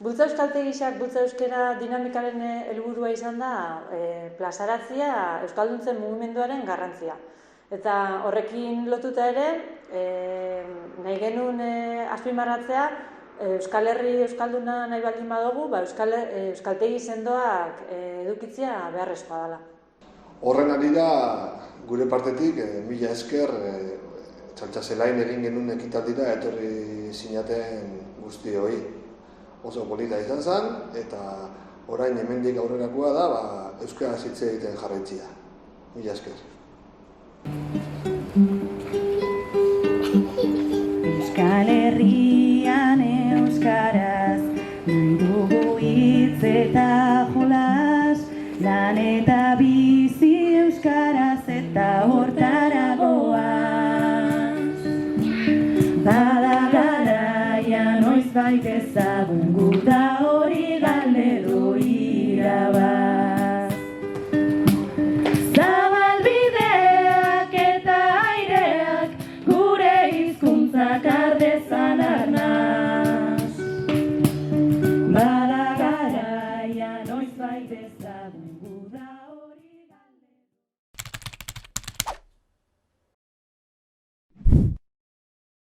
Bultza euskaltegiak bultza euskera dinamikaren helburua izan da plazaratzea euskalduntzen mugimenduaren garrantzia. Eta horrekin lotuta ere, nahi genuen azpimarratzea, Euskal Herri euskalduna nahi baldin badugu, euskaltegi sendoak edukitzea beharrezkoa dela. Horren harira, gure partetik, mila esker, txantxaselain egin genuen ekitaldira etorri zinaten guztioi. Oso polita izan zen, eta orain hemendik aurrerakoa da, euskaraz hitz egiten jarraitzea. Mila esker. Euskal Herrian euskaraz, nahi dugu hitz eta jolas, lan eta bizi euskaraz eta hortara goaz. Bada garaia noizbait ezagun guta hori galdedo irabaz. Zabalbideak eta aireak gure hizkuntzak ardezan arnaz. Bada garaia noizbait ezagun